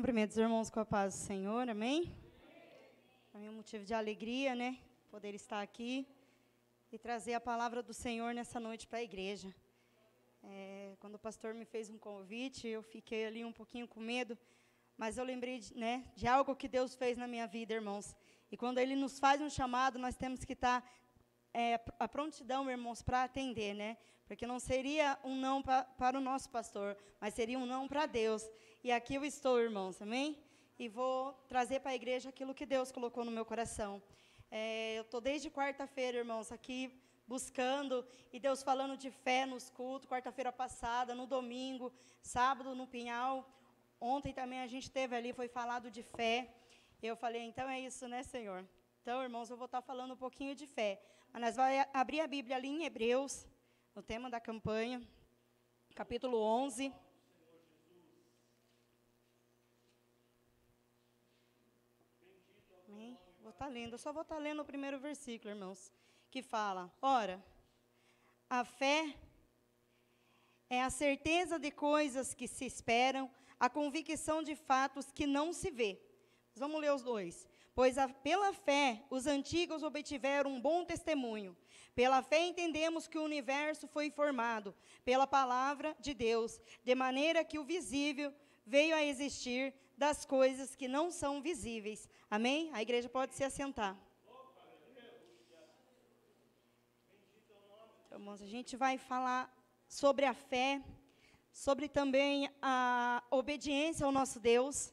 Cumprimento os irmãos com a paz do Senhor, amém? Para mim é um motivo de alegria, né? Poder estar aqui e trazer a palavra do Senhor nessa noite para a igreja. Quando o pastor me fez um convite, eu fiquei ali um pouquinho com medo, mas eu lembrei de algo que Deus fez na minha vida, irmãos. E quando Ele nos faz um chamado, nós temos que estar a prontidão, irmãos, para atender, né? Porque não seria um não para o nosso pastor, mas seria um não para Deus. E aqui eu estou, irmãos, amém? E vou trazer para a igreja aquilo que Deus colocou no meu coração. Eu estou desde quarta-feira, irmãos, aqui buscando, e Deus falando de fé nos cultos, quarta-feira passada, no domingo, sábado no Pinhal. Ontem também a gente teve ali, foi falado de fé. Eu falei, então é isso, né, Senhor? Então, irmãos, eu vou estar falando um pouquinho de fé. Mas nós vamos abrir a Bíblia ali em Hebreus, no tema da campanha, capítulo 11. Amém? Vou estar lendo, eu só vou estar lendo o primeiro versículo, irmãos, que fala, ora, a fé é a certeza de coisas que se esperam, a convicção de fatos que não se vê. Vamos ler os dois. Pois pela fé os antigos obtiveram um bom testemunho. Pela fé entendemos que o universo foi formado pela palavra de Deus, de maneira que o visível veio a existir das coisas que não são visíveis. Amém? A igreja pode se assentar. Então, irmãos, a gente vai falar sobre a fé, sobre também a obediência ao nosso Deus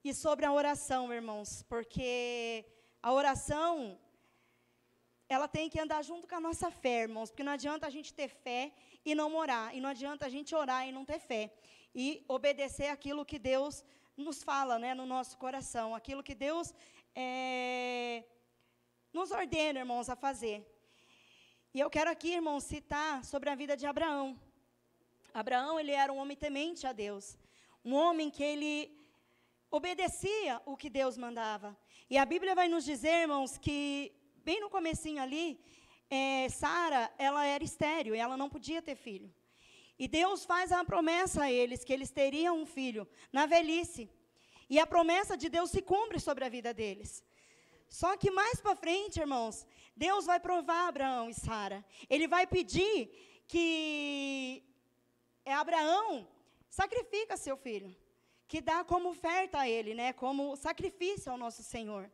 e sobre a oração, irmãos, porque a oração, ela tem que andar junto com a nossa fé, irmãos, porque não adianta a gente ter fé e não orar, e não adianta a gente orar e não ter fé, e obedecer aquilo que Deus nos fala, né, no nosso coração, aquilo que Deus nos ordena, irmãos, a fazer. E eu quero aqui, irmãos, citar sobre a vida de Abraão. Abraão, ele era um homem temente a Deus, um homem que ele obedecia o que Deus mandava. E a Bíblia vai nos dizer, irmãos, que bem no comecinho ali, Sara, ela era estéril, e ela não podia ter filho. E Deus faz a promessa a eles, que eles teriam um filho na velhice. E a promessa de Deus se cumpre sobre a vida deles. Só que mais para frente, irmãos, Deus vai provar Abraão e Sara. Ele vai pedir que Abraão sacrifica seu filho, que dá como oferta a ele, né, como sacrifício ao nosso Senhor.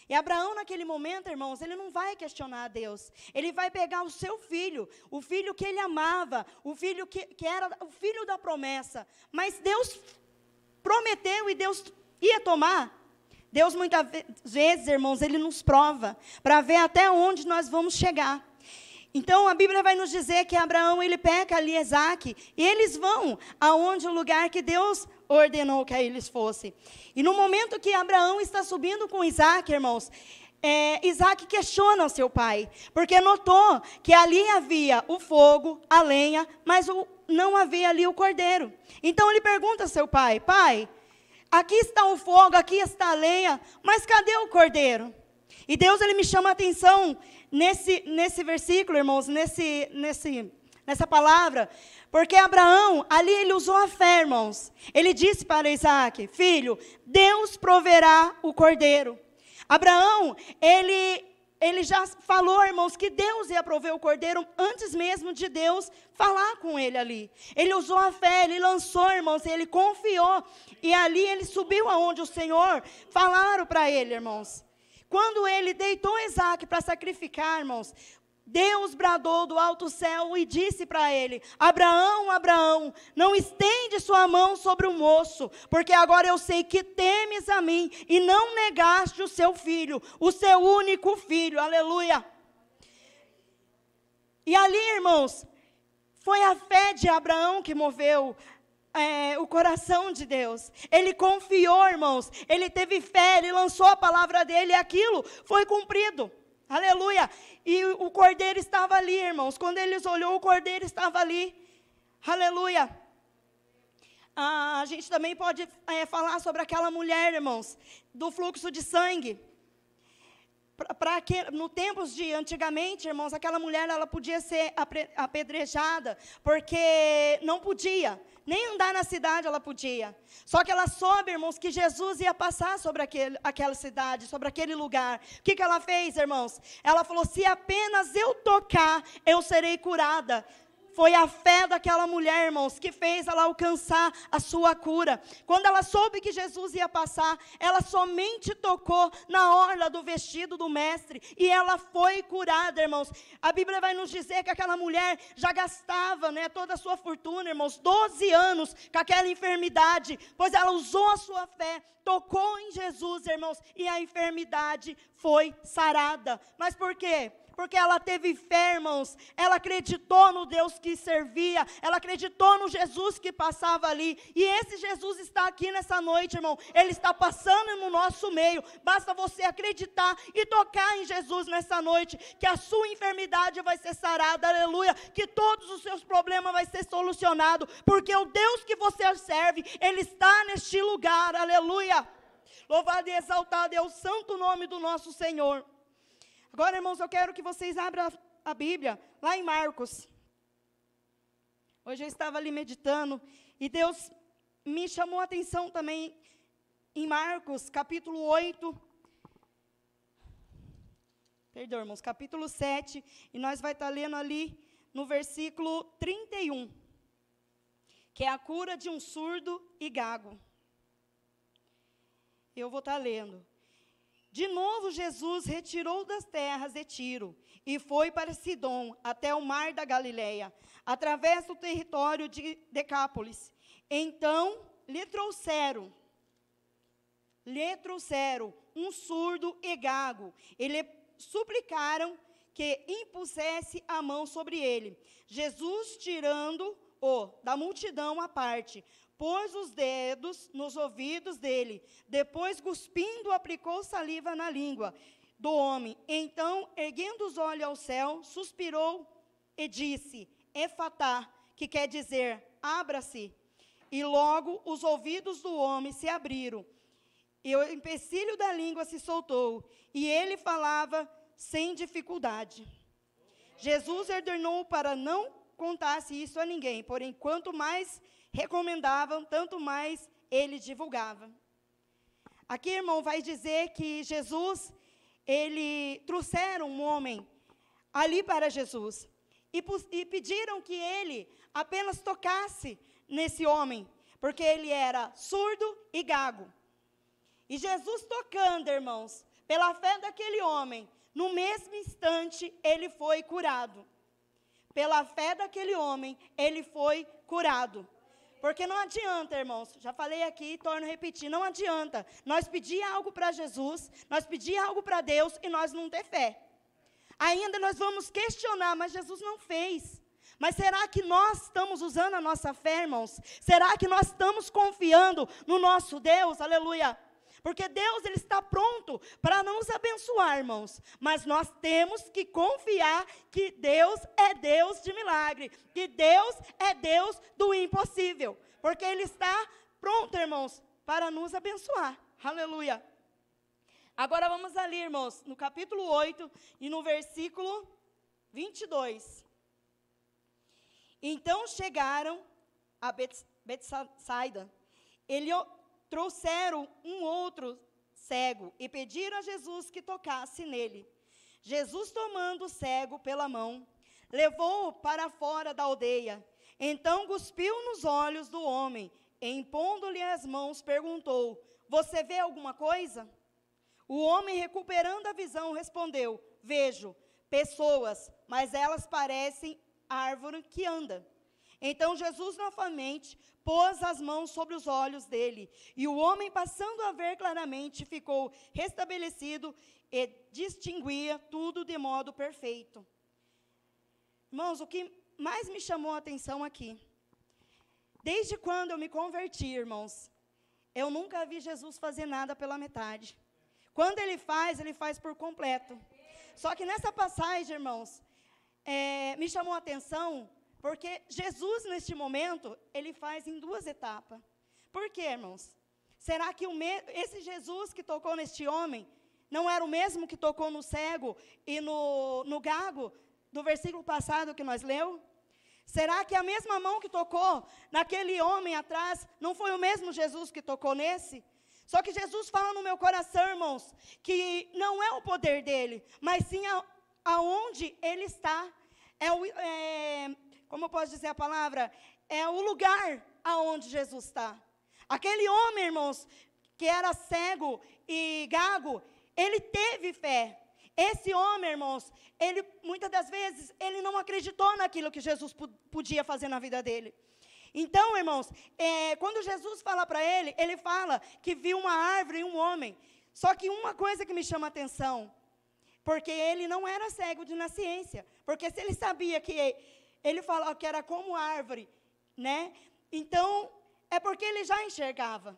E Abraão, naquele momento, irmãos, ele não vai questionar a Deus. Ele vai pegar o seu filho, o filho que ele amava, o filho que era o filho da promessa. Mas Deus prometeu e Deus ia tomar. Deus, muitas vezes, irmãos, ele nos prova para ver até onde nós vamos chegar. Então, a Bíblia vai nos dizer que Abraão, ele pega ali Isaac, e eles vão aonde o lugar que Deus ordenou que eles fossem. E no momento que Abraão está subindo com Isaac, irmãos, Isaac questiona o seu pai, porque notou que ali havia o fogo, a lenha, mas não havia ali o cordeiro. Então, ele pergunta ao seu pai, pai, aqui está o fogo, aqui está a lenha, mas cadê o cordeiro? E Deus, ele me chama a atenção nesse versículo, irmãos, nessa palavra, porque Abraão, ali ele usou a fé, irmãos. Ele disse para Isaac, filho, Deus proverá o cordeiro. Abraão, ele já falou, irmãos, que Deus ia prover o cordeiro antes mesmo de Deus falar com ele ali. Ele usou a fé, ele lançou, irmãos, ele confiou, e ali ele subiu aonde o Senhor falaram para ele, irmãos. Quando ele deitou Isaac para sacrificar, irmãos, Deus bradou do alto céu e disse para ele, Abraão, Abraão, não estende sua mão sobre o moço, porque agora eu sei que temes a mim e não negaste o seu filho, o seu único filho, aleluia. E ali, irmãos, foi a fé de Abraão que moveu o coração de Deus. Ele confiou, irmãos, ele teve fé, ele lançou a palavra dele e aquilo foi cumprido, aleluia. E o cordeiro estava ali, irmãos, quando eles olhou, o cordeiro estava ali, aleluia. A gente também pode falar sobre aquela mulher, irmãos, do fluxo de sangue. No tempos de antigamente, irmãos, aquela mulher ela podia ser apedrejada, porque não podia Nem andar na cidade ela podia. Só que ela soube, irmãos, que Jesus ia passar sobre aquela cidade, sobre aquele lugar. O que ela fez, irmãos? Ela falou, se apenas eu tocar, eu serei curada. Foi a fé daquela mulher, irmãos, que fez ela alcançar a sua cura. Quando ela soube que Jesus ia passar, ela somente tocou na orla do vestido do mestre e ela foi curada, irmãos. A Bíblia vai nos dizer que aquela mulher já gastava, toda a sua fortuna, irmãos, 12 anos com aquela enfermidade, pois ela usou a sua fé, tocou em Jesus, irmãos, e a enfermidade foi sarada. Mas por quê? Porque ela teve fé, irmãos, ela acreditou no Deus que servia, ela acreditou no Jesus que passava ali, e esse Jesus está aqui nessa noite, irmão, ele está passando no nosso meio, basta você acreditar e tocar em Jesus nessa noite, que a sua enfermidade vai ser sarada, aleluia, que todos os seus problemas vão ser solucionados, porque o Deus que você serve, ele está neste lugar, aleluia, louvado e exaltado é o santo nome do nosso Senhor. Agora, irmãos, eu quero que vocês abram a Bíblia, lá em Marcos. Hoje eu estava ali meditando, e Deus me chamou a atenção também em Marcos, capítulo 8. Perdão, irmãos, capítulo 7, e nós vamos estar lendo ali no versículo 31, que é a cura de um surdo e gago. Eu vou estar lendo. De novo, Jesus retirou das terras de Tiro e foi para Sidom, até o mar da Galileia, através do território de Decápolis. Então, lhe trouxeram um surdo e gago, e lhe suplicaram que impusesse a mão sobre ele. Jesus, tirando-o da multidão à parte, pôs os dedos nos ouvidos dele, depois, cuspindo, aplicou saliva na língua do homem. Então, erguendo os olhos ao céu, suspirou e disse, Efatá, que quer dizer, abra-se. E logo os ouvidos do homem se abriram, e o empecilho da língua se soltou, e ele falava sem dificuldade. Jesus ordenou para não contasse isso a ninguém, porém, quanto mais recomendavam, tanto mais ele divulgava. Aqui, irmão, vai dizer que Jesus, trouxeram um homem ali para Jesus, e pediram que ele apenas tocasse nesse homem, porque ele era surdo e gago. E Jesus tocando, irmãos, pela fé daquele homem, no mesmo instante, ele foi curado. Pela fé daquele homem, ele foi curado. Porque não adianta, irmãos, já falei aqui e torno a repetir, não adianta nós pedir algo para Jesus, nós pedir algo para Deus e nós não ter fé. Ainda nós vamos questionar, mas Jesus não fez. Mas será que nós estamos usando a nossa fé, irmãos? Será que nós estamos confiando no nosso Deus? Aleluia! Porque Deus, ele está pronto para nos abençoar, irmãos. Mas nós temos que confiar que Deus é Deus de milagre. Que Deus é Deus do impossível. Porque ele está pronto, irmãos, para nos abençoar. Aleluia. Agora vamos ali, irmãos, no capítulo 8 e no versículo 22. Então chegaram a Betsaida. Trouxeram um outro cego e pediram a Jesus que tocasse nele. Jesus, tomando o cego pela mão, levou-o para fora da aldeia. Então cuspiu nos olhos do homem, e impondo-lhe as mãos, perguntou, você vê alguma coisa? O homem, recuperando a visão, respondeu, vejo pessoas, mas elas parecem árvore que anda. Então Jesus novamente pôs as mãos sobre os olhos dele, e o homem, passando a ver claramente, ficou restabelecido e distinguia tudo de modo perfeito. Irmãos, o que mais me chamou a atenção aqui, desde quando eu me converti, irmãos, eu nunca vi Jesus fazer nada pela metade. Quando ele faz por completo. Só que nessa passagem, irmãos, me chamou a atenção, porque Jesus, neste momento, ele faz em duas etapas. Por quê, irmãos? Será que esse Jesus que tocou neste homem, não era o mesmo que tocou no cego e no gago, do versículo passado que nós leu? Será que a mesma mão que tocou naquele homem atrás, não foi o mesmo Jesus que tocou nesse? Só que Jesus fala no meu coração, irmãos, que não é o poder dele, mas sim aonde ele está. Como eu posso dizer a palavra? É o lugar aonde Jesus está. Aquele homem, irmãos, que era cego e gago, ele teve fé. Esse homem, irmãos, ele muitas das vezes, ele não acreditou naquilo que Jesus podia fazer na vida dele. Então, irmãos, quando Jesus fala para ele, ele fala que viu uma árvore e um homem. Só que uma coisa que me chama a atenção, porque ele não era cego de nascença, porque se ele sabia que ele falava que era como árvore, né? Então, é porque ele já enxergava.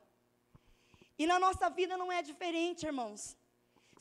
E na nossa vida não é diferente, irmãos.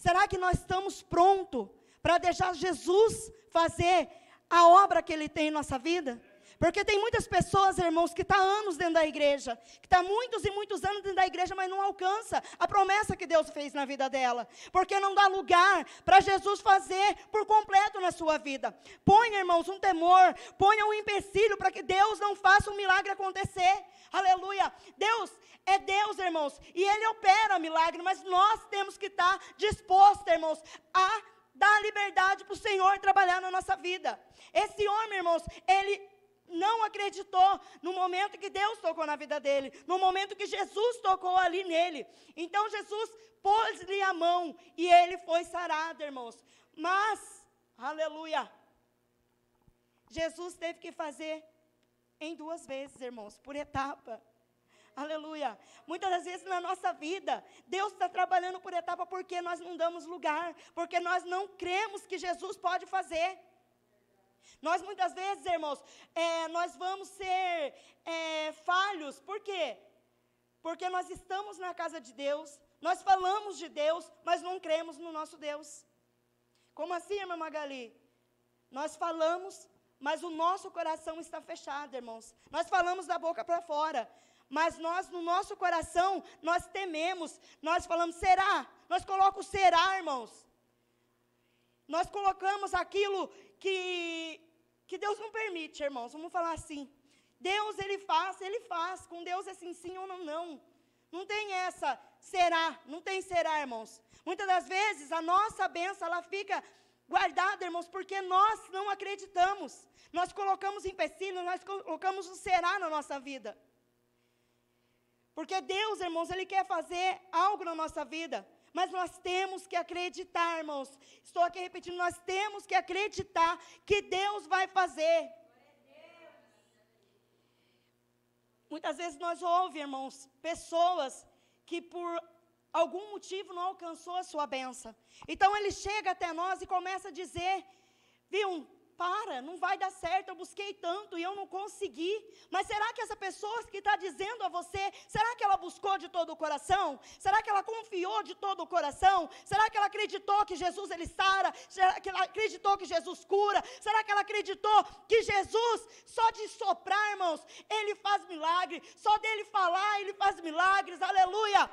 Será que nós estamos prontos para deixar Jesus fazer a obra que ele tem em nossa vida? Porque tem muitas pessoas, irmãos, que estão há anos dentro da igreja, que estão muitos e muitos anos dentro da igreja, mas não alcança a promessa que Deus fez na vida dela. Porque não dá lugar para Jesus fazer por completo na sua vida. Ponha, irmãos, um temor, ponha um empecilho para que Deus não faça um milagre acontecer. Aleluia. Deus é Deus, irmãos, e Ele opera milagre, mas nós temos que estar dispostos, irmãos, a dar liberdade para o Senhor trabalhar na nossa vida. Esse homem, irmãos, ele não acreditou no momento que Deus tocou na vida dele, no momento que Jesus tocou ali nele. Então Jesus pôs-lhe a mão e ele foi sarado, irmãos. Mas, aleluia, Jesus teve que fazer em 2 vezes, irmãos, por etapa. Aleluia. Muitas das vezes na nossa vida, Deus está trabalhando por etapa porque nós não damos lugar, porque nós não cremos que Jesus pode fazer. Nós muitas vezes, irmãos, nós vamos ser falhos. Por quê? Porque nós estamos na casa de Deus, nós falamos de Deus, mas não cremos no nosso Deus. Como assim, irmã Magali? Nós falamos, mas o nosso coração está fechado, irmãos. Nós falamos da boca para fora, mas nós, no nosso coração, nós tememos. Nós falamos, será? Nós colocamos será, irmãos. Nós colocamos aquilo que Deus não permite, irmãos. Vamos falar assim. Deus, Ele faz. Com Deus é sim ou não. Não tem essa será, não tem será, irmãos. Muitas das vezes a nossa bênção, ela fica guardada, irmãos, porque nós não acreditamos. Nós colocamos empecilhos, nós colocamos o será na nossa vida. Porque Deus, irmãos, Ele quer fazer algo na nossa vida. Mas nós temos que acreditar, irmãos. Estou aqui repetindo, nós temos que acreditar que Deus vai fazer. Muitas vezes nós ouvimos, irmãos, pessoas que por algum motivo não alcançou a sua bênção. Então ele chega até nós e começa a dizer, viu, não vai dar certo, eu busquei tanto e eu não consegui. Mas será que essa pessoa que está dizendo a você, será que ela buscou de todo o coração? Será que ela confiou de todo o coração? Será que ela acreditou que Jesus ele sara? Será que ela acreditou que Jesus cura? Será que ela acreditou que Jesus, só de soprar, irmãos, ele faz milagre? Só dele falar, ele faz milagres, aleluia!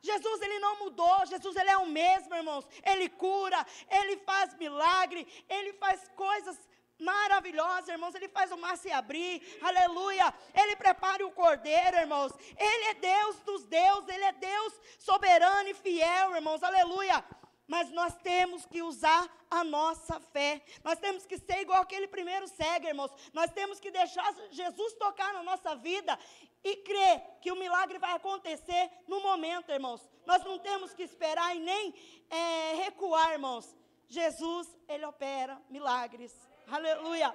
Jesus, ele não mudou, Jesus, ele é o mesmo, irmãos. Ele cura, ele faz milagre, ele faz coisas maravilhosas, irmãos. Ele faz o mar se abrir, aleluia. Ele prepara o cordeiro, irmãos. Ele é Deus dos deuses, ele é Deus soberano e fiel, irmãos, aleluia. Mas nós temos que usar a nossa fé. Nós temos que ser igual aquele primeiro cego, irmãos. Nós temos que deixar Jesus tocar na nossa vida e crer que o milagre vai acontecer no momento, irmãos. Nós não temos que esperar e nem recuar, irmãos. Jesus, ele opera milagres. Aleluia.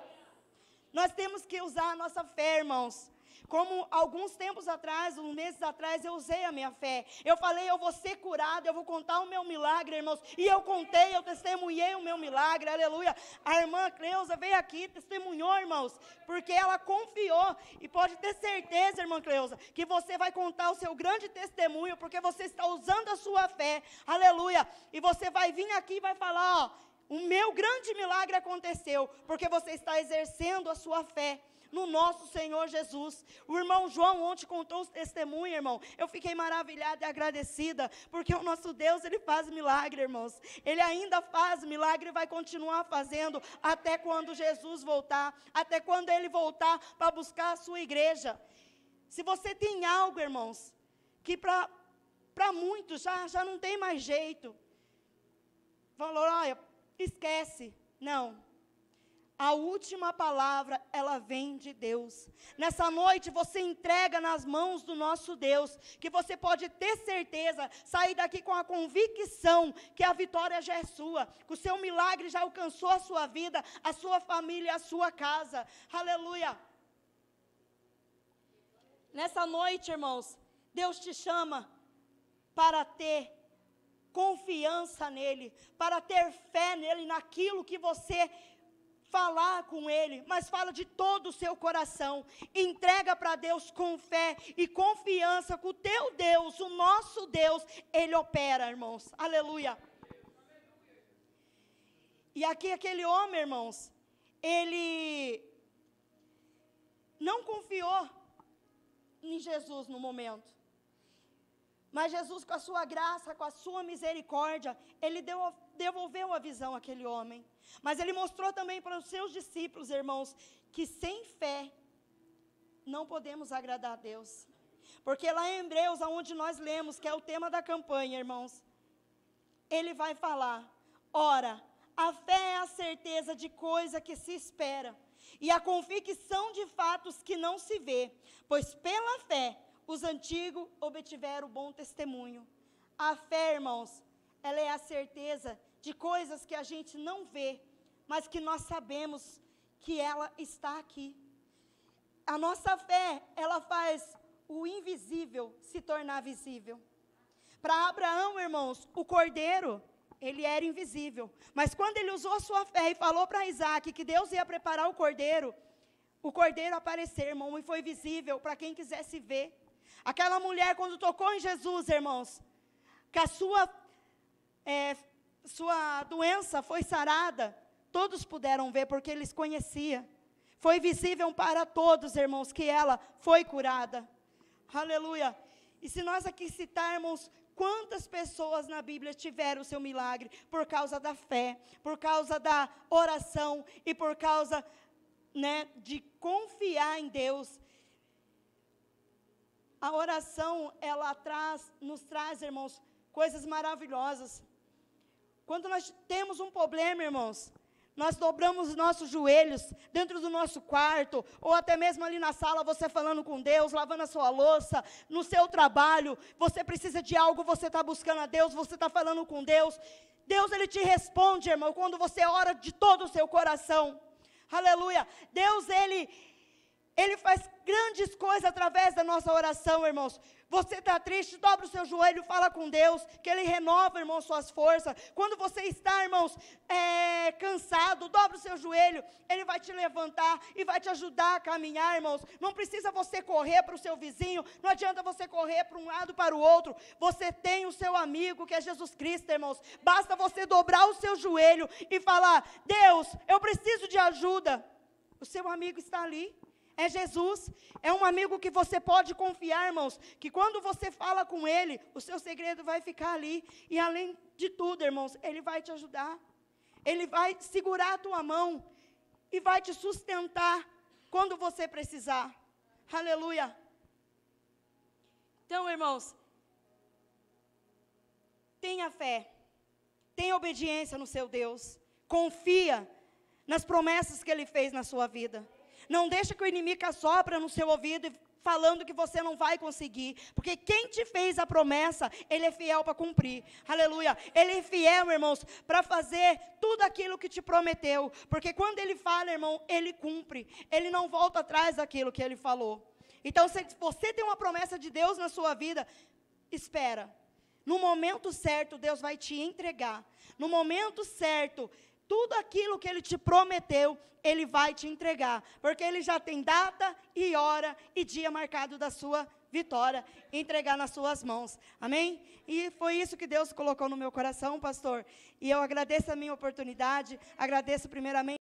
Nós temos que usar a nossa fé, irmãos. Como alguns tempos atrás, uns meses atrás, eu usei a minha fé. Eu falei, eu vou ser curado, eu vou contar o meu milagre, irmãos. E eu contei, eu testemunhei o meu milagre, aleluia. A irmã Cleusa veio aqui, testemunhou, irmãos, porque ela confiou. E pode ter certeza, irmã Cleusa, que você vai contar o seu grande testemunho, porque você está usando a sua fé, aleluia. E você vai vir aqui e vai falar, ó, o meu grande milagre aconteceu, porque você está exercendo a sua fé. no nosso Senhor Jesus. O irmão João ontem contou os testemunhos, irmão. Eu fiquei maravilhada e agradecida, porque o nosso Deus, Ele faz milagre, irmãos. Ele ainda faz milagre e vai continuar fazendo até quando Jesus voltar, até quando Ele voltar para buscar a sua igreja. Se você tem algo, irmãos, que para muitos já não tem mais jeito, falou, olha, esquece. Não. A última palavra, ela vem de Deus. Nessa noite, você entrega nas mãos do nosso Deus, que você pode ter certeza, sair daqui com a convicção que a vitória já é sua, que o seu milagre já alcançou a sua vida, a sua família, a sua casa. Aleluia. Nessa noite, irmãos, Deus te chama para ter confiança nele, para ter fé nele, naquilo que você falar com Ele, mas fala de todo o seu coração, entrega para Deus com fé e confiança que o teu Deus, o nosso Deus, Ele opera, irmãos, aleluia. E aqui aquele homem, irmãos, ele não confiou em Jesus no momento, mas Jesus, com a sua graça, com a sua misericórdia, Ele devolveu a visão àquele homem. Mas Ele mostrou também para os seus discípulos, irmãos, que sem fé não podemos agradar a Deus. Porque lá em Hebreus, onde nós lemos, que é o tema da campanha, irmãos, Ele vai falar, ora, a fé é a certeza de coisa que se espera, e a convicção de fatos que não se vê, pois pela fé os antigos obtiveram bom testemunho. A fé, irmãos, ela é a certeza de coisas que a gente não vê, mas que nós sabemos que ela está aqui. A nossa fé, ela faz o invisível se tornar visível. Para Abraão, irmãos, o cordeiro, ele era invisível. Mas quando ele usou a sua fé e falou para Isaac que Deus ia preparar o cordeiro apareceu, irmão, e foi visível para quem quisesse ver. Aquela mulher, quando tocou em Jesus, irmãos, que a sua doença foi sarada, todos puderam ver, porque eles conheciam. Foi visível para todos, irmãos, que ela foi curada. Aleluia. E se nós aqui citarmos quantas pessoas na Bíblia tiveram o seu milagre por causa da fé, por causa da oração e por causa, de confiar em Deus. A oração, ela nos traz, irmãos, coisas maravilhosas. Quando nós temos um problema, irmãos, nós dobramos os nossos joelhos dentro do nosso quarto, ou até mesmo ali na sala, você falando com Deus, lavando a sua louça, no seu trabalho, você precisa de algo, você está buscando a Deus, você está falando com Deus. Deus, Ele te responde, irmão, quando você ora de todo o seu coração. Aleluia. Deus, Ele faz grandes coisas através da nossa oração, irmãos. Você está triste, dobra o seu joelho, fala com Deus, que Ele renova, irmãos, suas forças. Quando você está, irmãos, cansado, dobra o seu joelho, Ele vai te levantar e vai te ajudar a caminhar, irmãos. Não precisa você correr para o seu vizinho, não adianta você correr para um lado para o outro. Você tem o seu amigo, que é Jesus Cristo, irmãos. Basta você dobrar o seu joelho e falar, Deus, eu preciso de ajuda. O seu amigo está ali. É Jesus, é um amigo que você pode confiar, irmãos, que quando você fala com Ele, o seu segredo vai ficar ali, e além de tudo, irmãos, Ele vai te ajudar, Ele vai segurar a tua mão, e vai te sustentar, quando você precisar, aleluia. Então, irmãos, tenha fé, tenha obediência no seu Deus, confia nas promessas que Ele fez na sua vida. Não deixa que o inimigo assopra no seu ouvido, falando que você não vai conseguir. Porque quem te fez a promessa, Ele é fiel para cumprir. Aleluia. Ele é fiel, irmãos, para fazer tudo aquilo que te prometeu. Porque quando Ele fala, irmão, Ele cumpre. Ele não volta atrás daquilo que Ele falou. Então, se você tem uma promessa de Deus na sua vida, espera. No momento certo, Deus vai te entregar. No momento certo, tudo aquilo que Ele te prometeu, Ele vai te entregar. Porque Ele já tem data e hora e dia marcado da sua vitória, entregar nas suas mãos. Amém? E foi isso que Deus colocou no meu coração, pastor. E eu agradeço a minha oportunidade, agradeço primeiramente